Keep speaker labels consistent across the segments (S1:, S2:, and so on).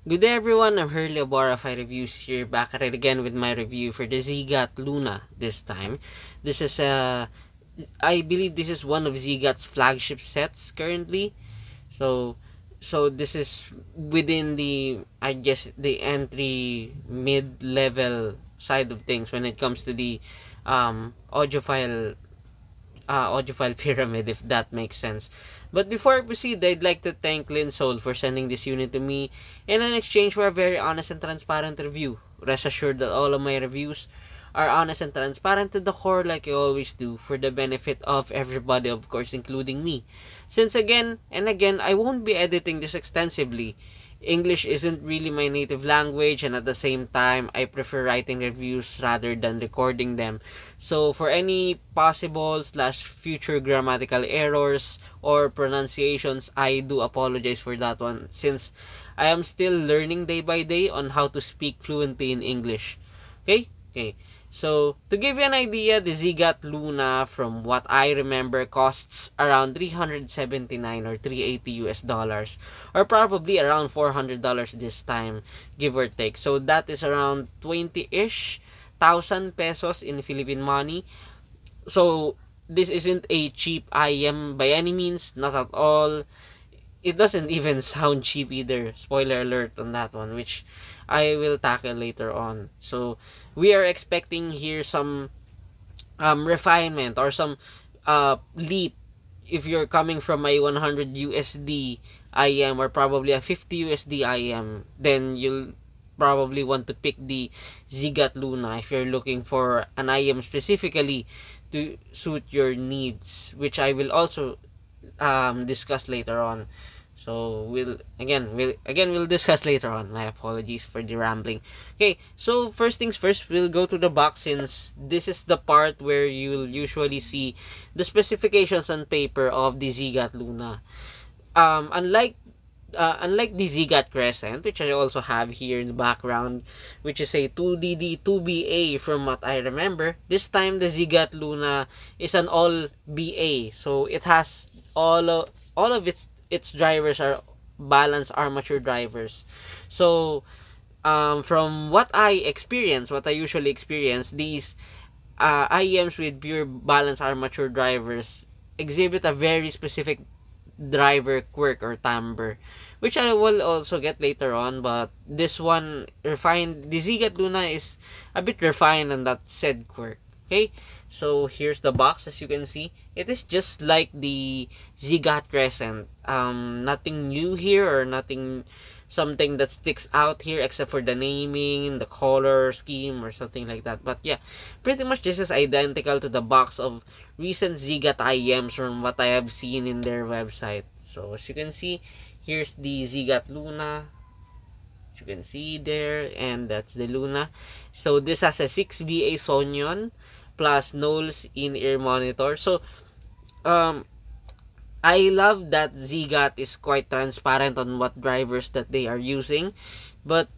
S1: Good day everyone, I'm Hurley of Borify Reviews here, back at it again with my review for the Zigat Luna this time. This is I believe this is one of Zigat's flagship sets currently. So this is within the, I guess, the entry mid-level side of things when it comes to the audiophile pyramid, if that makes sense. But before I proceed, I'd like to thank Linsol for sending this unit to me in an exchange for a very honest and transparent review. Rest assured that all of my reviews are honest and transparent to the core, like I always do, for the benefit of everybody, of course, including me. Since again and again, I won't be editing this extensively. English isn't really my native language, and at the same time, I prefer writing reviews rather than recording them. So for any possible slash future grammatical errors or pronunciations, I do apologize for that one, since I am still learning day by day on how to speak fluently in English. Okay. So, to give you an idea, the Zigat Luna, from what I remember, costs around 379 or 380 US dollars, or probably around $400 this time, give or take. So, that is around 20-ish thousand pesos in Philippine money. So, this isn't a cheap IM by any means, not at all. It doesn't even sound cheap either. Spoiler alert on that one, which I will tackle later on. So we are expecting here some refinement or some leap if you're coming from a 100 USD IM or probably a 50 USD IM, then you'll probably want to pick the Zigat Luna if you're looking for an IM specifically to suit your needs, which I will also discuss later on. So we'll discuss later on. My apologies for the rambling. Okay, so first things first, we'll go to the box, since this is the part where you'll usually see the specifications on paper of the Zigat Luna. Unlike the Zigat Crescent, which I also have here in the background, which is a 2DD 2BA from what I remember, this time the Zigat Luna is an all BA. So it has all of its drivers are balanced armature drivers. So from what I usually experience, these IEMs with pure balanced armature drivers exhibit a very specific driver quirk or timbre, which I will also get later on. But this one refined, the Zigat Luna is a bit refined on that said quirk. Okay, so here's the box. As you can see, it is just like the Zigat Crescent. Nothing new here, or something that sticks out here except for the naming, the color scheme, or something like that. But yeah, pretty much this is identical to the box of recent Zigat IEMs from what I have seen in their website. So as you can see, here's the Zigat Luna. As you can see there, and that's the Luna. So this has a 6BA Sonyon plus Knowles in-ear monitor. So I love that Zigat is quite transparent on what drivers that they are using, but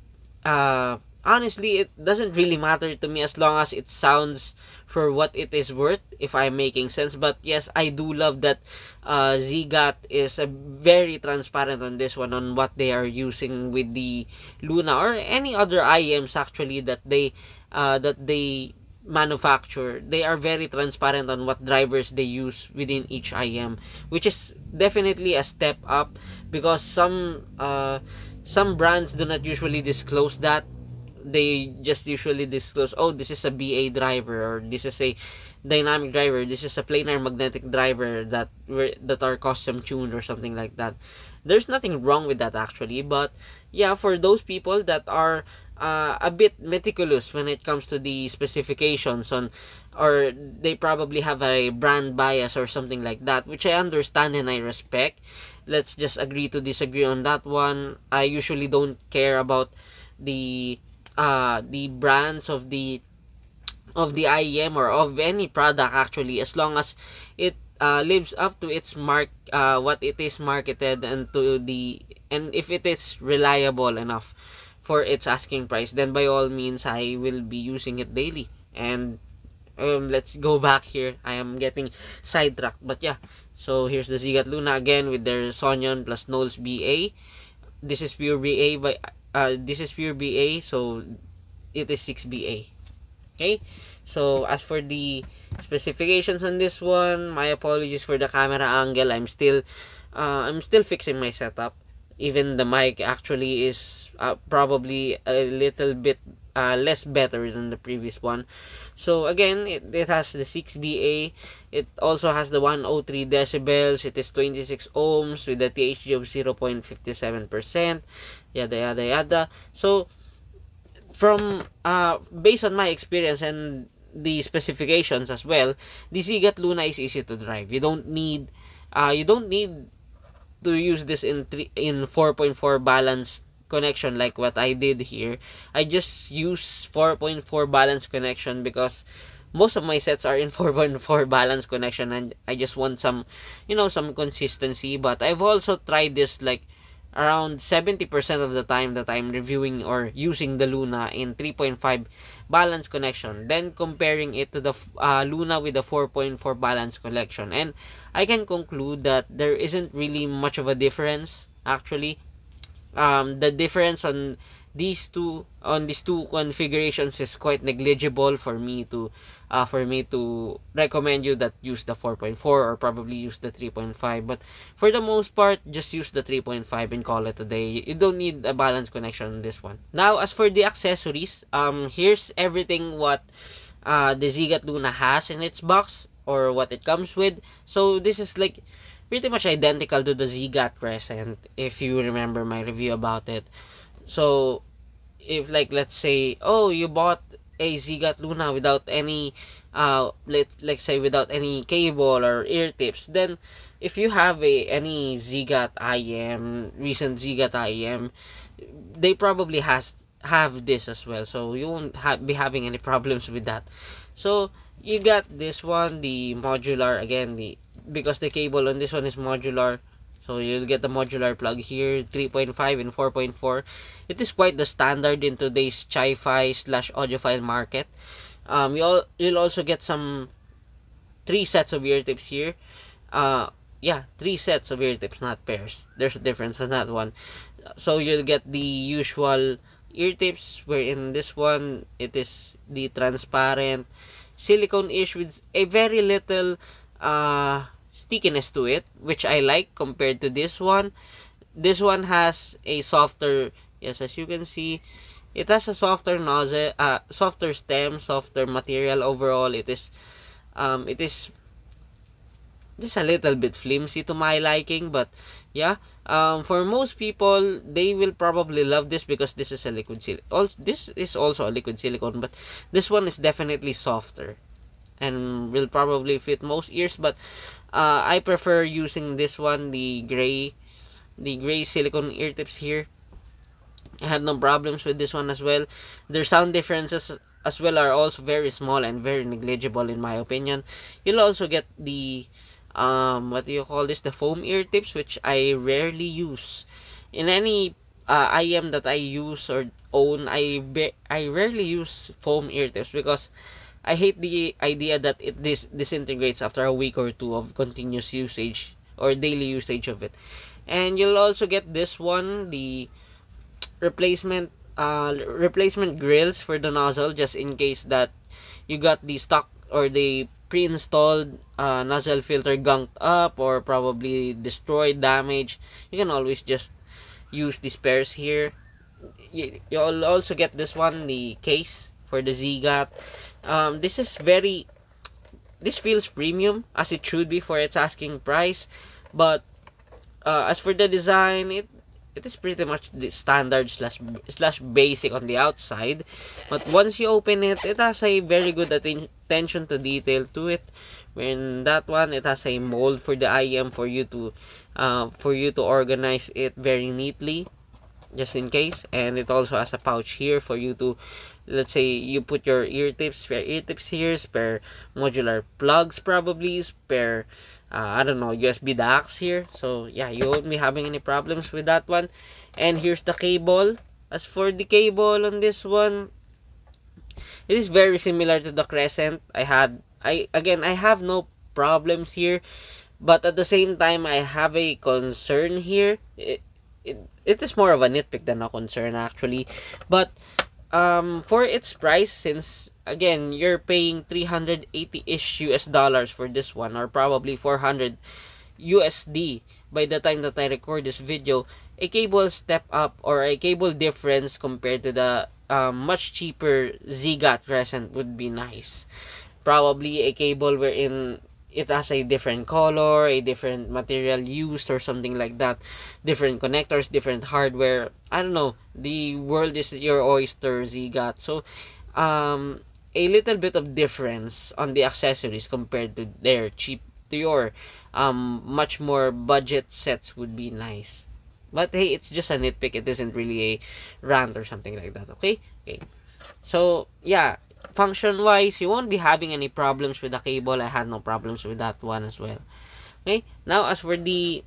S1: honestly, it doesn't really matter to me as long as it sounds for what it is worth, if I'm making sense. But yes, I do love that Zigat is very transparent on this one, on what they are using with the Luna or any other IEMs actually that they manufacture. They are very transparent on what drivers they use within each IM, which is definitely a step up, because some brands do not usually disclose that. They just usually disclose, oh, this is a BA driver, or this is a dynamic driver, this is a planar magnetic driver that are custom tuned, or something like that. There's nothing wrong with that actually, but yeah, for those people that are a bit meticulous when it comes to the specifications on, or they probably have a brand bias or something like that, which I understand and I respect. Let's just agree to disagree on that one. I usually don't care about the brands of the IEM or of any product actually, as long as it lives up to its what it is marketed, and if it is reliable enough for its asking price, then by all means I will be using it daily. And let's go back here. I am getting sidetracked, but yeah. So here's the Zigat Luna again with their Sonyon plus Knowles BA. this is pure BA, by this is pure BA, so it is 6BA. Okay, so as for the specifications on this one, my apologies for the camera angle. I'm still fixing my setup. Even the mic actually is probably a little bit less better than the previous one. So again, it has the 6BA. It also has the 103 decibels. It is 26 ohms with a THD of 0.57%. Yada yada yada. So from based on my experience and the specifications as well, the Zigat Luna is easy to drive. You don't need to use this in 4.4 balanced connection like what I did here. I just use 4.4 balanced connection because most of my sets are in 4.4 balanced connection, and I just want some, some consistency. But I've also tried this like around 70% of the time that I'm reviewing or using the Luna in 3.5 balanced connection, then comparing it to the Luna with the 4.4 balanced connection, and I can conclude that there isn't really much of a difference actually. The difference on these two configurations is quite negligible for me to recommend you that use the 4.4 or probably use the 3.5. But for the most part, just use the 3.5 and call it a day. You don't need a balanced connection on this one. Now, as for the accessories, here's everything what the Zigat Luna has in its box, or what it comes with. So this is like pretty much identical to the Zigat Crescent, if you remember my review about it. So if, like, let's say, oh, you bought a Zigat Luna without any let's say without any cable or ear tips, then if you have any Zigat IM, recent Zigat IM, they probably have this as well, so you won't be having any problems with that. So you got this one, the modular, again, because the cable on this one is modular, so you'll get the modular plug here, 3.5 and 4.4. It is quite the standard in today's chi-fi / audiophile market. You'll also get some 3 sets of ear tips here. 3 sets of ear tips, not pairs. There's a difference on that one. So you'll get the usual ear tips, where in this one it is the transparent silicone-ish with a very little stickiness to it, which I like compared to this one. This one has a softer, yes, as you can see, it has a softer nozzle, softer stem, softer material overall. It is just a little bit flimsy to my liking, but yeah, for most people, they will probably love this because this is a liquid silicone. This is also a liquid silicone, but this one is definitely softer and will probably fit most ears. But I prefer using this one, the gray silicone ear tips here. I had no problems with this one as well. Their sound differences as well are also very small and very negligible in my opinion. You'll also get the what do you call this, the foam ear tips, which I rarely use in any IM that I use or own. I rarely use foam ear tips because I hate the idea that it disintegrates after a week or two of continuous usage or daily usage of it. And you'll also get this one, the replacement grills for the nozzle, just in case that you got the stock or the pre-installed nozzle filter gunked up or probably destroyed, damaged. You can always just use the spares here. You'll also get this one, the case for the Zigat. This feels premium, as it should be for its asking price, but as for the design, it is pretty much the standard slash basic on the outside, but once you open it, it has a very good attention to detail to it. When that one, it has a mold for the IM for you to organize it very neatly, just in case. And it also has a pouch here for you to, let's say you put your spare ear tips here, spare modular plugs, probably spare I don't know, USB DACs here. So yeah, you won't be having any problems with that one. And here's the cable. As for the cable on this one, it is very similar to the Crescent. I have no problems here, but at the same time I have a concern here. it is more of a nitpick than a concern actually. But for its price, since again you're paying 380-ish US dollars for this one, or probably 400 USD by the time that I record this video, a cable step up or a cable difference compared to the much cheaper Zigat Crescent would be nice. Probably a cable wherein it has a different color, a different material used, or something like that. Different connectors, different hardware. I don't know. The world is your oyster, Zigat. So, a little bit of difference on the accessories compared to their cheap, to your much more budget sets would be nice. But hey, it's just a nitpick. It isn't really a rant or something like that. Okay. Okay. So yeah, function wise, you won't be having any problems with the cable. I had no problems with that one as well. Okay, now as for the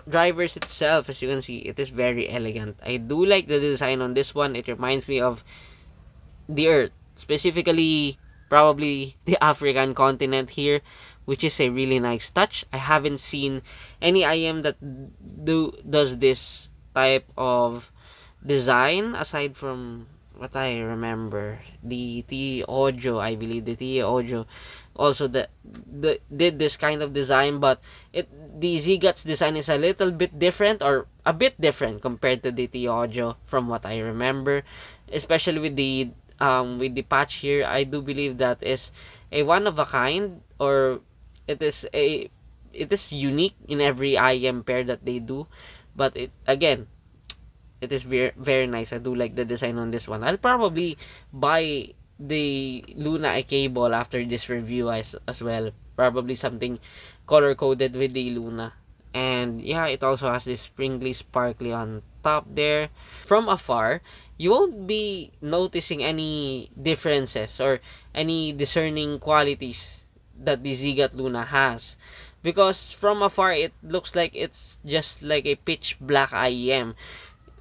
S1: drivers itself, as you can see, it is very elegant. I do like the design on this one. It reminds me of the earth, specifically probably the African continent here, which is a really nice touch. I haven't seen any IM that does this type of design aside from what I remember. The T Audio, I believe the T Audio also did this kind of design, but the Zigats design is a little bit different, or a bit different compared to the T Audio from what I remember, especially with the patch here. I do believe that is a one of a kind, or it is a it is unique in every IM pair that they do. But it again, it is very very nice. I do like the design on this one. I'll probably buy the Luna cable after this review as well. Probably something color coded with the Luna. And yeah, it also has this sprinkly sparkly on top there. From afar, you won't be noticing any differences or any discerning qualities that the Zigat Luna has, because from afar it looks like it's just like a pitch black IEM.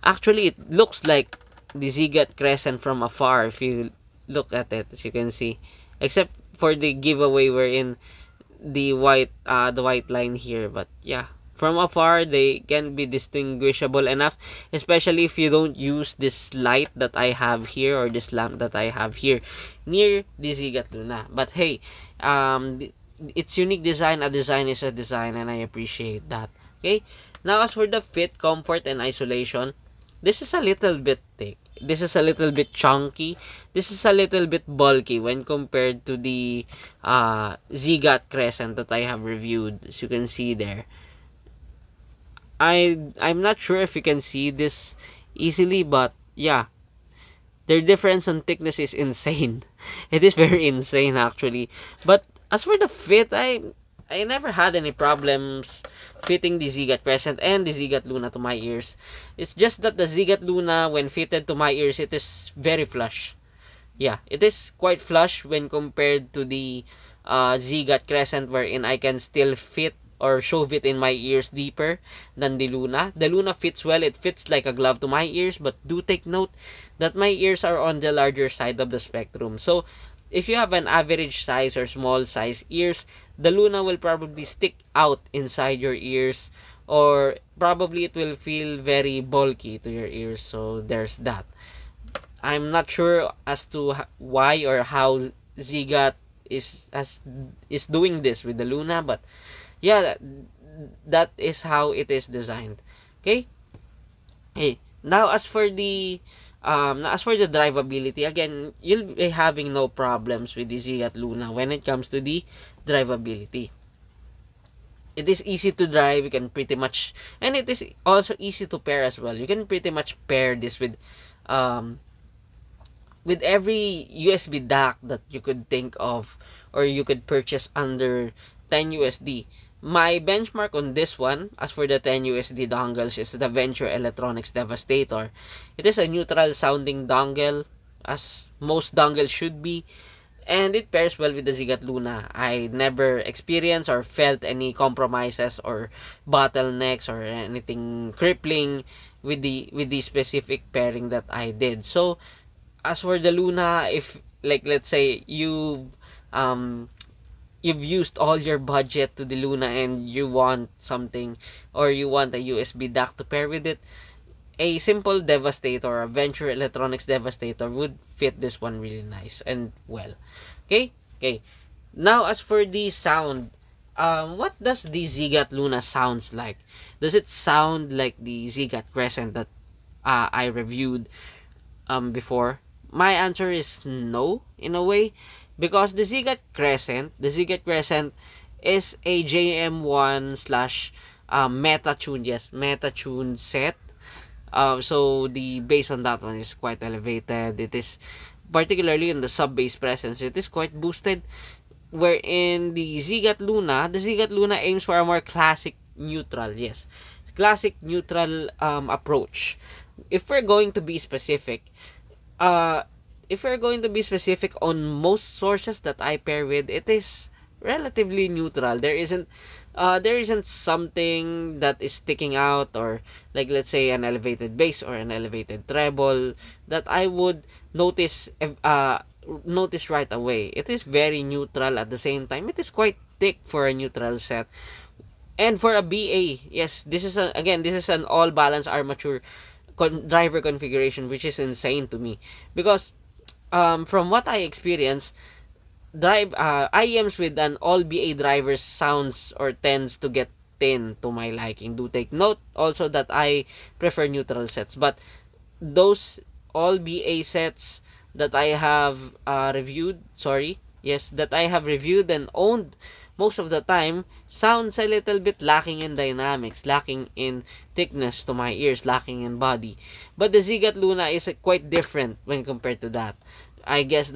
S1: Actually, it looks like the Zigat Crescent from afar if you look at it, as you can see. Except for the giveaway wherein the white line here. But yeah, from afar they can be distinguishable enough, especially if you don't use this light that I have here, or this lamp that I have here near the Zigat Luna. But hey, it's unique design. A design is a design, and I appreciate that. Okay, now as for the fit, comfort, and isolation, this is a little bit thick. This is a little bit chunky. This is a little bit bulky when compared to the Zigat Crescent that I have reviewed. As you can see there, I'm not sure if you can see this easily, but yeah, their difference on thickness is insane. It is very insane actually. But as for the fit, I never had any problems fitting the Zigat Crescent and the Zigat Luna to my ears. It's just that the Zigat Luna, when fitted to my ears, it is very flush. Yeah, it is quite flush when compared to the Zigat Crescent, wherein I can still fit or shove it in my ears deeper than the Luna. The Luna fits well. It fits like a glove to my ears, but do take note that my ears are on the larger side of the spectrum. So, if you have an average size or small size ears, the Luna will probably stick out inside your ears, or probably it will feel very bulky to your ears. So there's that. I'm not sure as to why or how Zigat is doing this with the Luna, but yeah, that is how it is designed. Okay. Hey, now as for the drivability, again, you'll be having no problems with the Zigat Luna when it comes to the drivability. It is easy to drive. You can pretty much, and it is also easy to pair as well. You can pretty much pair this um, with every USB DAC that you could think of, or you could purchase under 10 USD. My benchmark on this one, as for the 10 USD dongles, is the Venture Electronics Devastator. It is a neutral sounding dongle, as most dongles should be, and it pairs well with the Zigat Luna. I never experienced or felt any compromises or bottlenecks or anything crippling with the specific pairing that I did. So as for the Luna, if like let's say you've used all your budget to the Luna and you want something, or you want a USB DAC to pair with it, a simple Devastator, a Venture Electronics Devastator would fit this one really nice and well. Okay? Okay. Now, as for the sound, what does the Zigat Luna sounds like? Does it sound like the Zigat Crescent that I reviewed before? My answer is no, in a way, because the Zigat Crescent is a JM1 slash meta tune, yes, meta tune set. So the bass on that one is quite elevated. It is particularly in the sub bass presence. It is quite boosted. Wherein the Zigat Luna aims for a more classic neutral, yes, classic neutral approach. If we're going to be specific, uh, if we're going to be specific on most sources that I pair with, it is relatively neutral. There isn't something that is sticking out, or like let's say an elevated bass or an elevated treble that I would notice notice right away. It is very neutral. At the same time, it is quite thick for a neutral set. And for a BA, yes, this is an all balance armature driver configuration, which is insane to me, because from what I experienced, IEMs with an all BA driver sounds or tends to get thin to my liking. Do take note also that I prefer neutral sets, but those all BA sets that I have that I have reviewed and owned most of the time, sounds a little bit lacking in dynamics, lacking in thickness to my ears, lacking in body. But the Zigat Luna is quite different when compared to that. I guess um,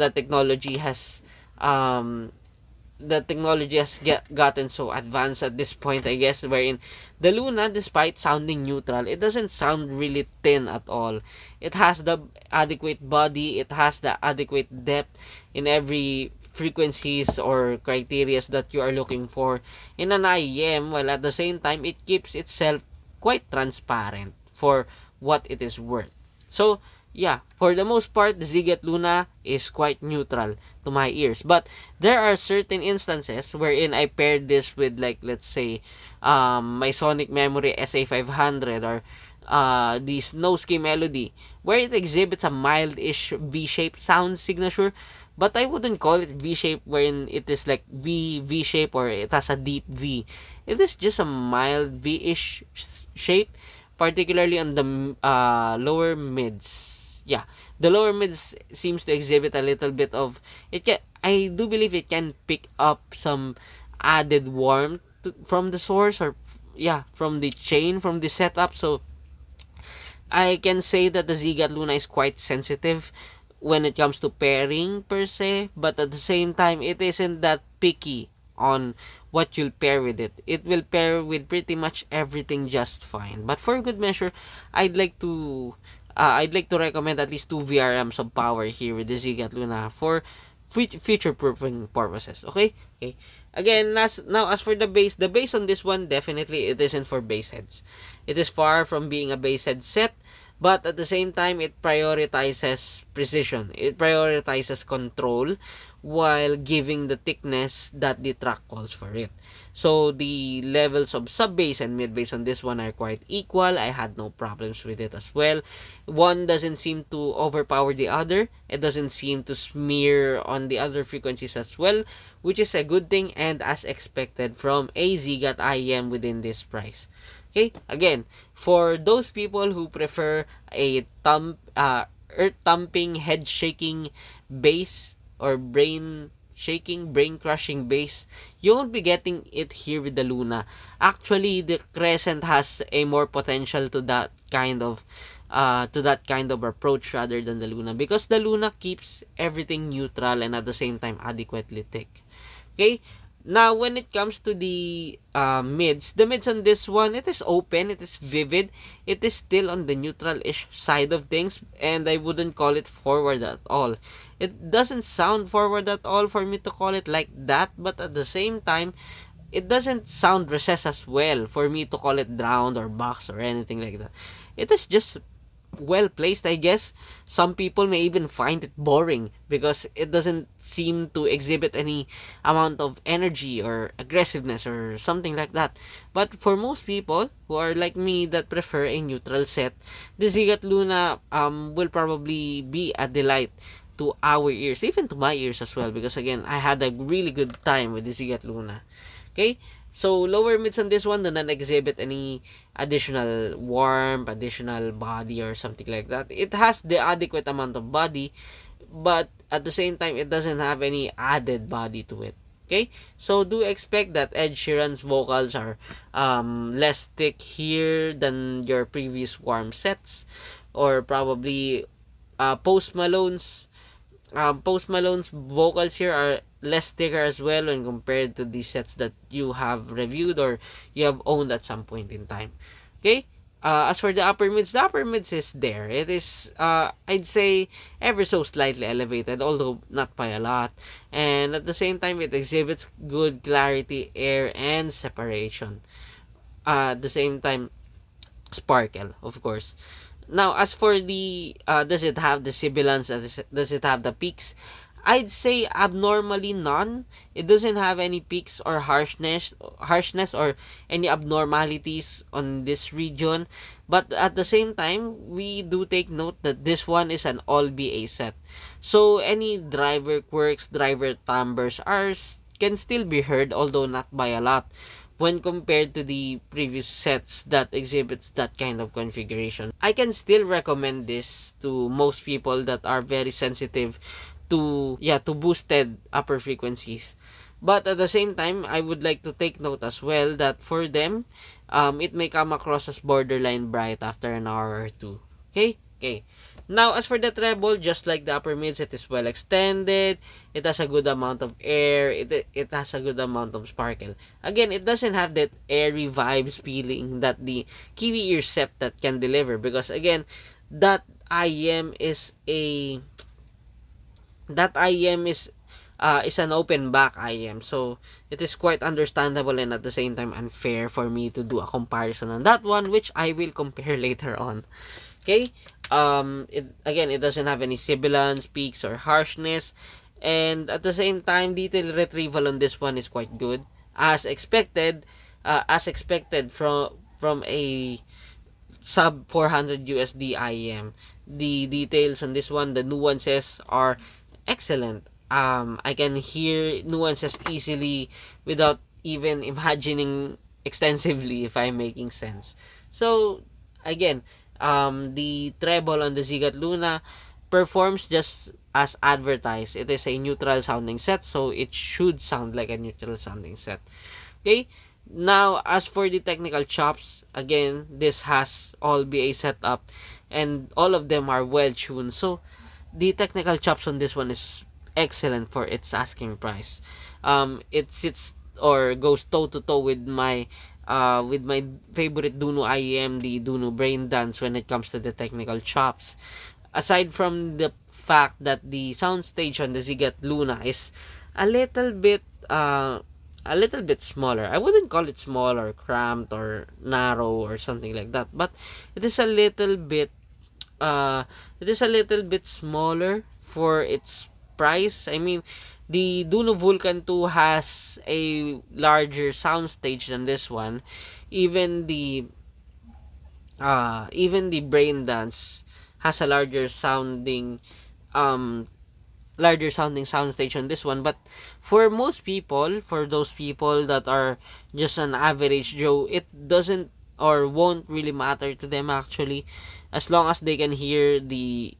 S1: the technology has gotten so advanced at this point, I guess, wherein the Luna, despite sounding neutral, it doesn't sound really thin at all. It has the adequate body, it has the adequate depth in every frequencies or criterias that you are looking for in an IEM, while at the same time, it keeps itself quite transparent for what it is worth. So, yeah, for the most part, the Ziget Luna is quite neutral to my ears. But there are certain instances wherein I paired this with, like, let's say, my Sonic Memory SA500, or the Snowski Melody, where it exhibits a mild-ish V-shaped sound signature. But I wouldn't call it V-shape wherein it is like V-shape or it has a deep V. It is just a mild V-ish shape, particularly on the lower mids. Yeah, the lower mids seems to exhibit a little bit of it. I do believe it can pick up some added warmth from the source, or yeah, from the chain, from the setup. So I can say that the Zigat Luna is quite sensitive when it comes to pairing per se, but at the same time, it isn't that picky on what you'll pair with it. It will pair with pretty much everything just fine. But for good measure, I'd like to I'd like to recommend at least 2 VRMs of power here with the Zigat Luna for future proofing purposes. Okay? Okay. Again, as for the bass on this one, definitely it isn't for bass heads. It is far from being a bass head set, but at the same time, it prioritizes precision. It prioritizes control while giving the thickness that the track calls for it. So the levels of sub bass and mid bass on this one are quite equal. I had no problems with it as well. One doesn't seem to overpower the other. It doesn't seem to smear on the other frequencies as well, which is a good thing and as expected from a Zigat IEM within this price. Okay, again, for those people who prefer a earth thumping, head shaking bass, or brain shaking, brain crushing bass, you won't be getting it here with the Luna. Actually, the Crescent has a more potential to that kind of approach rather than the Luna, because the Luna keeps everything neutral and at the same time adequately thick. Okay, now when it comes to the mids on this one, it is open, it is vivid, it is still on the neutral-ish side of things, and I wouldn't call it forward at all. It doesn't sound forward at all for me to call it like that, but at the same time, it doesn't sound recessed as well for me to call it drowned or box or anything like that. It is just well placed, I guess. Some people may even find it boring because it doesn't seem to exhibit any amount of energy or aggressiveness or something like that. But for most people who are like me that prefer a neutral set, the Zigat Luna will probably be a delight to our ears, even to my ears as well, because again, I had a really good time with the Zigat Luna. Okay, so lower mids on this one do not exhibit any additional warmth, additional body or something like that. It has the adequate amount of body, but at the same time, it doesn't have any added body to it. Okay, so do expect that Ed Sheeran's vocals are less thick here than your previous warm sets, or probably Post Malone's vocals here are less thicker as well when compared to the sets that you have reviewed or you have owned at some point in time. Okay? As for the upper mids is there. It is, I'd say, ever so slightly elevated, although not by a lot. And at the same time, it exhibits good clarity, air, and separation. At the same time, sparkle, of course. Now, as for the, does it have the sibilance? Does it have the peaks? I'd say abnormally none. It doesn't have any peaks or harshness or any abnormalities on this region. But at the same time, we do take note that this one is an all BA set. So any driver quirks, driver timbres can still be heard, although not by a lot, when compared to the previous sets that exhibits that kind of configuration. I can still recommend this to most people that are very sensitive to boosted upper frequencies. But at the same time, I would like to take note as well that for them, it may come across as borderline bright after an hour or two. Okay? Okay. Now, as for the treble, just like the upper mids, it is well extended. It has a good amount of air. It has a good amount of sparkle. Again, it doesn't have that airy vibes feeling that the Kiwi Ear Septet can deliver, because again, that IEM is a that IEM is an open back IEM, so it is quite understandable and at the same time unfair for me to do a comparison on that one, which I will compare later on. Okay, it doesn't have any sibilance, peaks, or harshness, and at the same time, detail retrieval on this one is quite good, as expected, from a sub 400 USD IEM. The details on this one, the nuances are excellent. I can hear nuances easily without even imagining extensively, if I'm making sense. So again, the treble on the Zigat Luna performs just as advertised. It is a neutral sounding set, so it should sound like a neutral sounding set. Okay, now as for the technical chops, again, this has all BA setup and all of them are well tuned, so the technical chops on this one is excellent for its asking price. It sits or goes toe to toe with my favorite Duno IEM, the Duno Brain Dance, when it comes to the technical chops. Aside from the fact that the soundstage on the Zigat Luna is a little bit smaller. I wouldn't call it small or cramped or narrow or something like that, but it is a little bit smaller for its price. I mean, the Duno Vulcan 2 has a larger soundstage than this one. Even the Brain Dance has a larger sounding soundstage on this one. But for most people, for those people that are just an average Joe, it doesn't or won't really matter to them actually, as long as they can hear the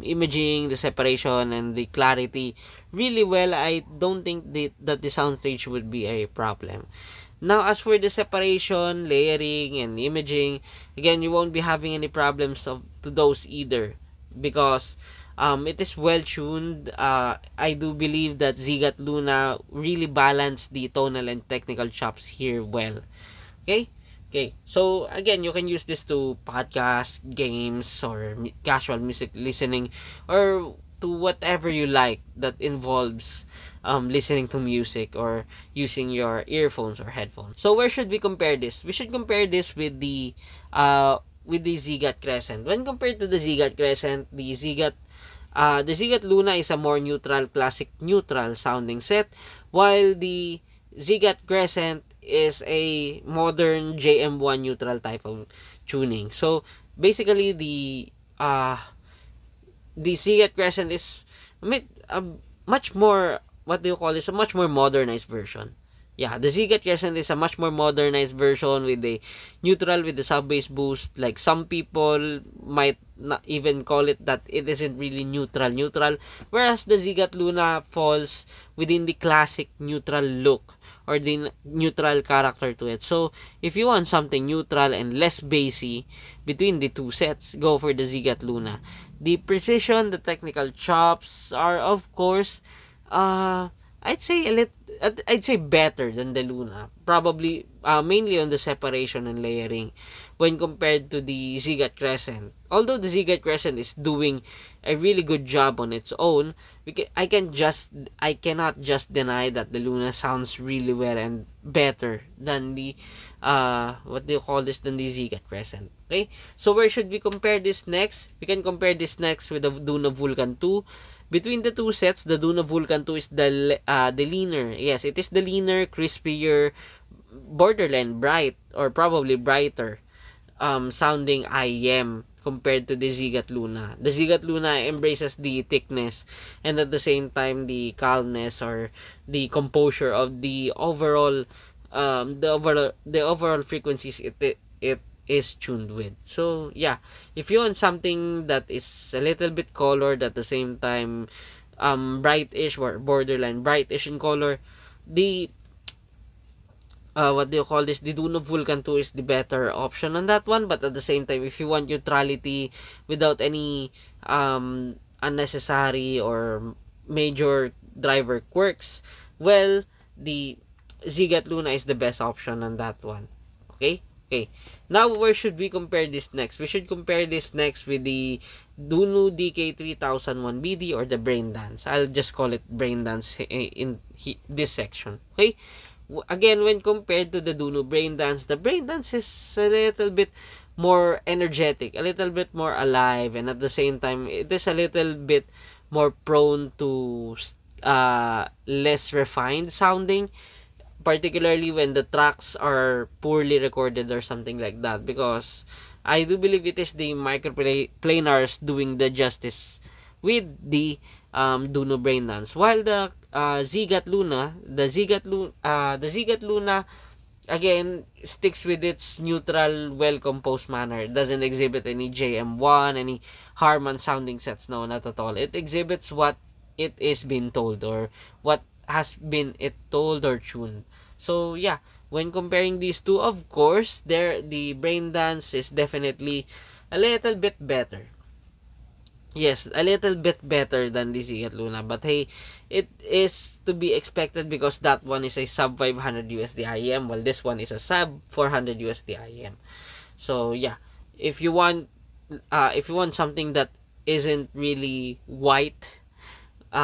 S1: imaging, the separation, and the clarity really well. I don't think that the soundstage would be a problem. Now, as for the separation, layering, and imaging, again, you won't be having any problems to those either, because it is well tuned. I do believe that Zigat Luna really balanced the tonal and technical chops here well. Okay? Okay, so again, you can use this to podcast, games, or casual music listening, or to whatever you like that involves listening to music or using your earphones or headphones. So where should we compare this? We should compare this with the with the Zigat Crescent. When compared to the Zigat Crescent, the Zigat Luna is a more neutral, classic neutral sounding set, while the Zigat Crescent is a modern JM1 neutral type of tuning. So basically, the Zigat Crescent is a much more, what do you call this, a much more modernized version. Yeah, the Zigat Crescent is a much more modernized version with a neutral with the sub bass boost. Like some people might not even call it that it isn't really neutral, whereas the Zigat Luna falls within the classic neutral look or the neutral character to it. So if you want something neutral and less bassy between the two sets, go for the Zigat Luna. The precision, the technical chops are of course I'd say I'd say better than the Luna. Probably mainly on the separation and layering when compared to the Zigat Crescent. Although the Zigat Crescent is doing a really good job on its own, I cannot just deny that the Luna sounds really well and better than the what do you call this, than the Zigat Crescent. Okay? So where should we compare this next? We can compare this next with the Duna Vulcan 2. Between the two sets, the Duna Vulcan 2 is the leaner. Yes, it is the leaner, crispier, borderline bright or probably brighter sounding IEM compared to the Zigat Luna. The Zigat Luna embraces the thickness and at the same time the calmness or the composure of the overall frequencies it is tuned with. So yeah, if you want something that is a little bit colored at the same time brightish or borderline brightish in color, the what do you call this, the Duna Vulcan 2 is the better option on that one. But at the same time, if you want neutrality without any unnecessary or major driver quirks, well, the Zigat Luna is the best option on that one. Okay. Now where should we compare this next? We should compare this next with the Dunu DK3001BD or the Brain Dance. I'll just call it Brain Dance in this section. Okay. Again, when compared to the Dunu Brain Dance, the Brain Dance is a little bit more energetic, a little bit more alive, and at the same time, it is a little bit more prone to less refined sounding, particularly when the tracks are poorly recorded or something like that, because I do believe it is the microplanars doing the justice with the Duno Brain Dance, while the Zigat Luna, the Zigat Luna again sticks with its neutral, well composed manner. It doesn't exhibit any JM1, any Harman sounding sets. No, not at all. It exhibits what it is being told or what has been it told or tuned. So yeah, when comparing these two, of course, the Brain Dance is definitely a little bit better. Yes, a little bit better than the Zigat Luna, but hey, it is to be expected because that one is a sub 500 USD IEM, while this one is a sub 400 USD IEM. So yeah, if you want something that isn't really white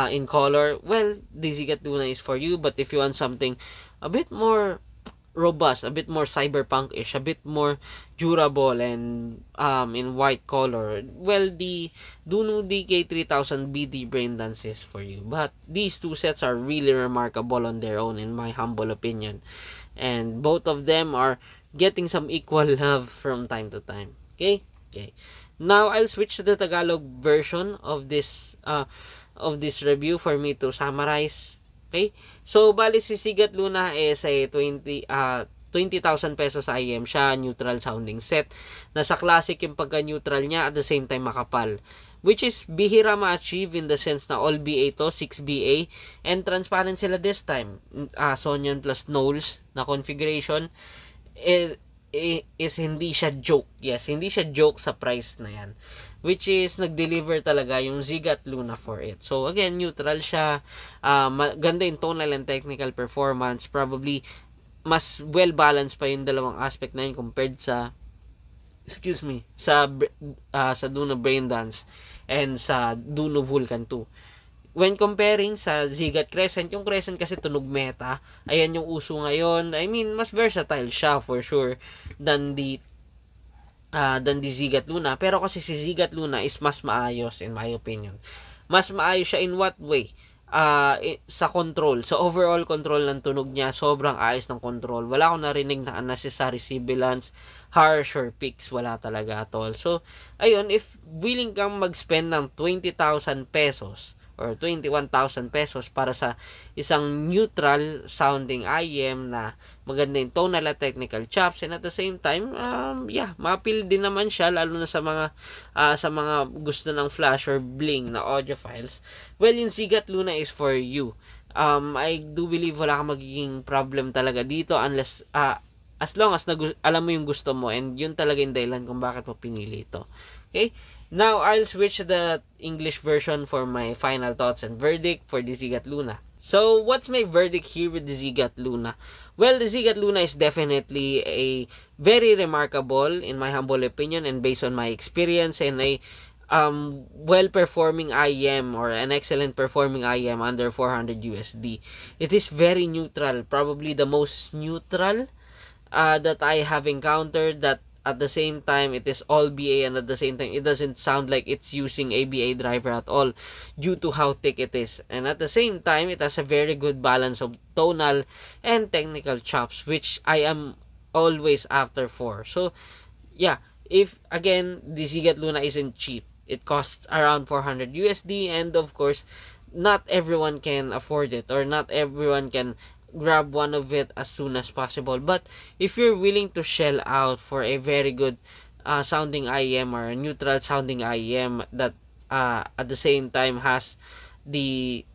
S1: in color, well, the Zigat Luna is for you. But if you want something a bit more robust, a bit more cyberpunk-ish, a bit more durable and in white color, well, the Dunu DK3000BD Brain Dance is for you. But these two sets are really remarkable on their own, in my humble opinion, and both of them are getting some equal love from time to time. Okay. Now I'll switch to the Tagalog version of this review for me to summarize. Okay? So, bali si Zigat Luna is a 20,000 pesos IM siya, neutral sounding set. Nasa classic yung pagka-neutral niya, at the same time makapal. Which is bihira ma-achieve in the sense na all BA to, 6 BA, and transparent sila this time. Sonyan plus Knowles na configuration is hindi siya joke. Yes, hindi siya joke sa price na yan. Which is nag-deliver talaga yung Zigat Luna for it. So again, neutral siya, maganda yung tonal and technical performance, probably mas well balanced pa yung dalawang aspect na yun compared sa Duno Brain Dance and sa Duno Vulcan 2. When comparing sa Zigat Crescent, yung Crescent kasi tunog meta, ayan yung uso ngayon. I mean, mas versatile siya for sure than the than the Zigat Luna. Pero kasi si Zigat Luna is mas maayos in my opinion. Mas maayos siya in what way? Sa control. Sa overall control ng tunog niya, sobrang ayos ng control. Wala akong narinig na unnecessary sibilance, harsh or picks. Wala talaga at all. So, ayun, if willing kang mag-spend ng 20,000 pesos or 21,000 pesos para sa isang neutral sounding IEM na maganda yung tonal at technical chops, and at the same time, ma-appeal din naman siya lalo na sa mga gusto ng flash or bling na audiophiles. Well, yung Zigat Luna is for you. I do believe wala kang magiging problem talaga dito unless as long as alam mo yung gusto mo, and yun talaga yung dahilan kung bakit mo pinili ito. Okay? Now, I'll switch to the English version for my final thoughts and verdict for the Zigat Luna. So, what's my verdict here with the Zigat Luna? Well, the Zigat Luna is definitely a very remarkable, in my humble opinion, and based on my experience, and a well-performing IEM or an excellent performing IEM under 400 USD. It is very neutral, probably the most neutral that I have encountered, that at the same time it is all BA, and at the same time it doesn't sound like it's using ABA driver at all due to how thick it is, and at the same time it has a very good balance of tonal and technical chops, which I am always after for. So yeah, if again the Zigat Luna isn't cheap, it costs around 400 USD, and of course not everyone can afford it, or not everyone can grab one of it as soon as possible. But if you're willing to shell out for a very good sounding IEM or a neutral sounding IEM that at the same time the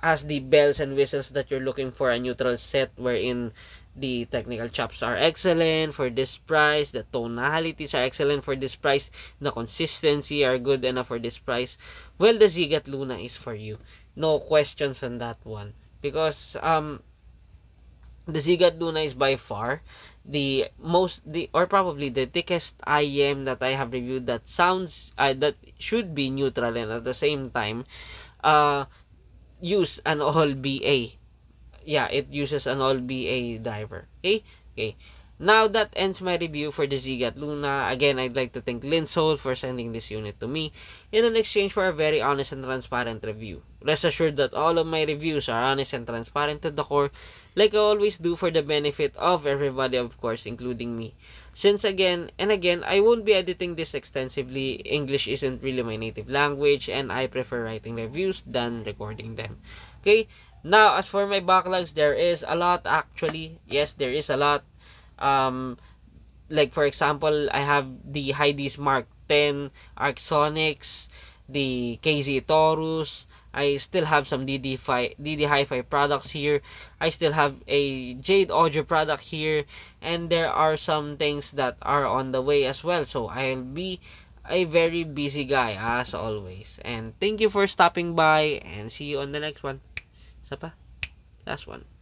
S1: has the bells and whistles that you're looking for, a neutral set wherein the technical chops are excellent for this price, the tonalities are excellent for this price, the consistency are good enough for this price, well, the Zigat Luna is for you. No questions on that one. Because the Zigat Luna is by far or probably the thickest IEM that I have reviewed that sounds that should be neutral, and at the same time use an all BA. Yeah, it uses an all BA driver. Okay. Now that ends my review for the Zigat Luna. Again, I'd like to thank Linsol for sending this unit to me in an exchange for a very honest and transparent review. Rest assured that all of my reviews are honest and transparent to the core, like I always do, for the benefit of everybody, of course, including me. Since again and again, I won't be editing this extensively. English isn't really my native language, and I prefer writing reviews than recording them. Okay? Now, as for my backlogs, there is a lot actually. Yes, there is a lot. Like for example, I have the Heidi's Mark 10, Arcsonics, the KZ Taurus. I still have some DD Hi-Fi products here. I still have a Jade Audio product here, and there are some things that are on the way as well. So I'll be a very busy guy as always. And thank you for stopping by, and see you on the next one. Isa pa? Last one.